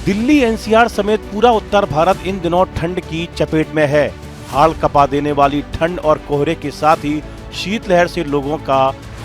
Delhi NCR समेत पूरा उत्तर भारत इन दिनों ठंड की चपेट में है। हाल कपा देने वाली ठंड और कोहरे के साथ ही शीतलहर से लोगों का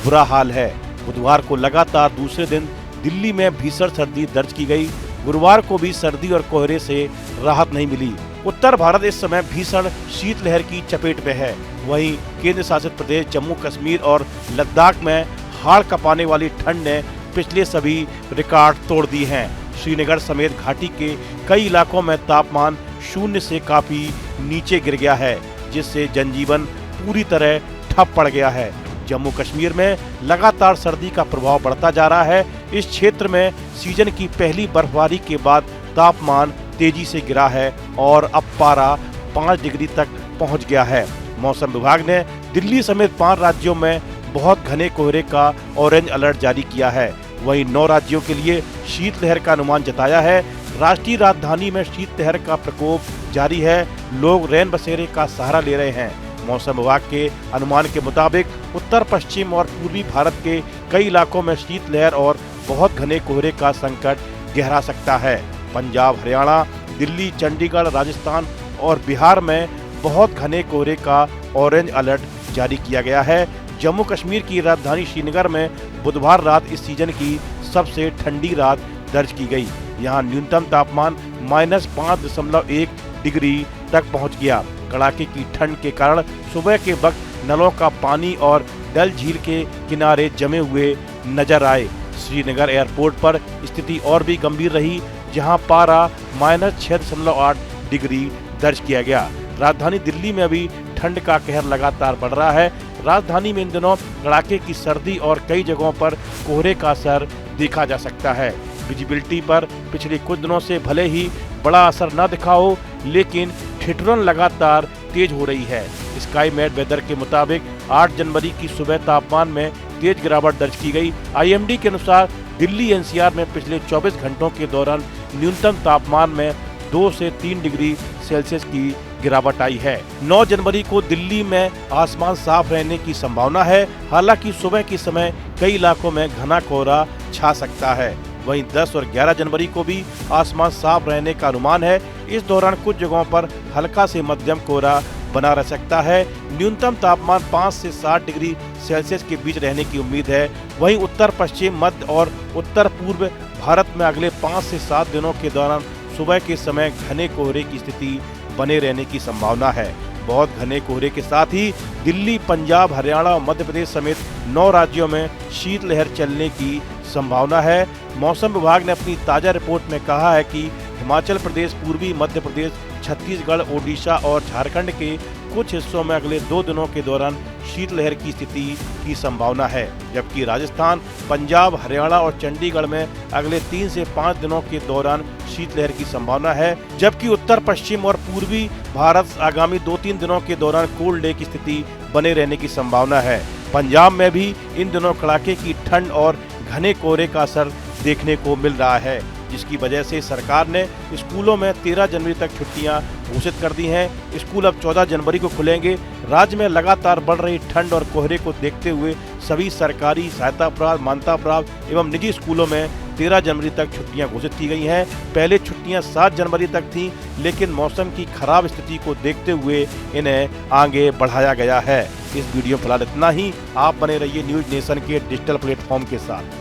बुरा हाल है। बुधवार को लगातार दूसरे दिन दिल्ली में भीषण सर्दी दर्ज की गई। गुरुवार को भी सर्दी और कोहरे से राहत नहीं मिली। उत्तर भारत इस समय भीषण शीतलहर की चपेट में है। वहीं केंद्र शासित प्रदेश जम्मू कश्मीर और लद्दाख में हाड़ कपाने वाली ठंड ने पिछले सभी रिकॉर्ड तोड़ दिए हैं। श्रीनगर समेत घाटी के कई इलाकों में तापमान शून्य से काफी नीचे गिर गया है, जिससे जनजीवन पूरी तरह ठप पड़ गया है। जम्मू कश्मीर में लगातार सर्दी का प्रभाव बढ़ता जा रहा है। इस क्षेत्र में सीजन की पहली बर्फबारी के बाद तापमान तेजी से गिरा है और अब पारा 5 डिग्री तक पहुंच गया है। मौसम विभाग ने दिल्ली समेत 5 राज्यों में बहुत घने कोहरे का ऑरेंज अलर्ट जारी किया है। वहीं 9 राज्यों के लिए शीतलहर का अनुमान जताया है। राष्ट्रीय राजधानी में शीतलहर का प्रकोप जारी है। लोग रैन बसेरे का सहारा ले रहे हैं। मौसम विभाग के अनुमान के मुताबिक उत्तर पश्चिम और पूर्वी भारत के कई इलाकों में शीतलहर और बहुत घने कोहरे का संकट गहरा सकता है। पंजाब, हरियाणा, दिल्ली, चंडीगढ़, राजस्थान और बिहार में बहुत घने कोहरे का ऑरेंज अलर्ट जारी किया गया है। जम्मू कश्मीर की राजधानी श्रीनगर में बुधवार रात इस सीजन की सबसे ठंडी रात दर्ज की गई। यहां न्यूनतम तापमान -5.1 डिग्री तक पहुंच गया। कड़ाके की ठंड के कारण सुबह के वक्त नलों का पानी और डल झील के किनारे जमे हुए नजर आए। श्रीनगर एयरपोर्ट पर स्थिति और भी गंभीर रही, जहां पारा -6.8 डिग्री दर्ज किया गया। राजधानी दिल्ली में अभी ठंड का कहर लगातार बढ़ रहा है। राजधानी में इन दिनों कड़ाके की सर्दी और कई जगहों पर कोहरे का असर देखा जा सकता है। विजिबिलिटी पर पिछले कुछ दिनों से भले ही बड़ा असर न दिखा हो, लेकिन ठिठुरन लगातार तेज हो रही है। स्काईमेट वेदर के मुताबिक 8 जनवरी की सुबह तापमान में तेज गिरावट दर्ज की गई। आईएमडी के अनुसार दिल्ली एनसीआर में पिछले 24 घंटों के दौरान न्यूनतम तापमान में 2 से 3 डिग्री सेल्सियस की गिरावट आई है। 9 जनवरी को दिल्ली में आसमान साफ रहने की संभावना है। हालांकि सुबह के समय कई इलाकों में घना कोहरा छा सकता है। वहीं 10 और 11 जनवरी को भी आसमान साफ रहने का अनुमान है। इस दौरान कुछ जगहों पर हल्का से मध्यम कोहरा बना रह सकता है। न्यूनतम तापमान 5 से 7 डिग्री सेल्सियस के बीच रहने की उम्मीद है। वहीं उत्तर पश्चिम, मध्य और उत्तर पूर्व भारत में अगले 5 से 7 दिनों के दौरान सुबह के समय घने कोहरे की स्थिति बने रहने की संभावना है। बहुत घने कोहरे के साथ ही दिल्ली, पंजाब, हरियाणा और मध्य प्रदेश समेत 9 राज्यों में शीतलहर चलने की संभावना है। मौसम विभाग ने अपनी ताजा रिपोर्ट में कहा है कि हिमाचल प्रदेश, पूर्वी मध्य प्रदेश, छत्तीसगढ़, ओडिशा और झारखंड के कुछ हिस्सों में अगले 2 दिनों के दौरान शीतलहर की स्थिति की संभावना है, जबकि राजस्थान, पंजाब, हरियाणा और चंडीगढ़ में अगले 3 से 5 दिनों के दौरान शीतलहर की संभावना है। जबकि उत्तर पश्चिम और पूर्वी भारत आगामी 2-3 दिनों के दौरान कोल्ड डे की स्थिति बने रहने की संभावना है। पंजाब में भी इन दिनों कड़ाके की ठंड और घने कोहरे का असर देखने को मिल रहा है, जिसकी वजह से सरकार ने स्कूलों में 13 जनवरी तक छुट्टियां घोषित कर दी हैं। स्कूल अब 14 जनवरी को खुलेंगे। राज्य में लगातार बढ़ रही ठंड और कोहरे को देखते हुए सभी सरकारी, सहायता प्राप्त, मान्यता प्राप्त एवं निजी स्कूलों में 13 जनवरी तक छुट्टियां घोषित की गई हैं। पहले छुट्टियां 7 जनवरी तक थीं, लेकिन मौसम की खराब स्थिति को देखते हुए इन्हें आगे बढ़ाया गया है। इस वीडियो में फिलहाल इतना ही। आप बने रहिए न्यूज नेशन के डिजिटल प्लेटफॉर्म के साथ।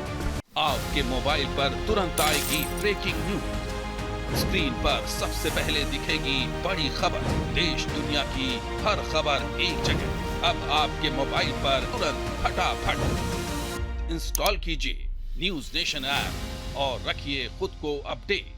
आपके मोबाइल पर तुरंत आएगी ब्रेकिंग न्यूज। स्क्रीन पर सबसे पहले दिखेगी बड़ी खबर। देश दुनिया की हर खबर एक जगह। अब आपके मोबाइल पर तुरंत फटाफट इंस्टॉल कीजिए न्यूज नेशन ऐप और रखिए खुद को अपडेट।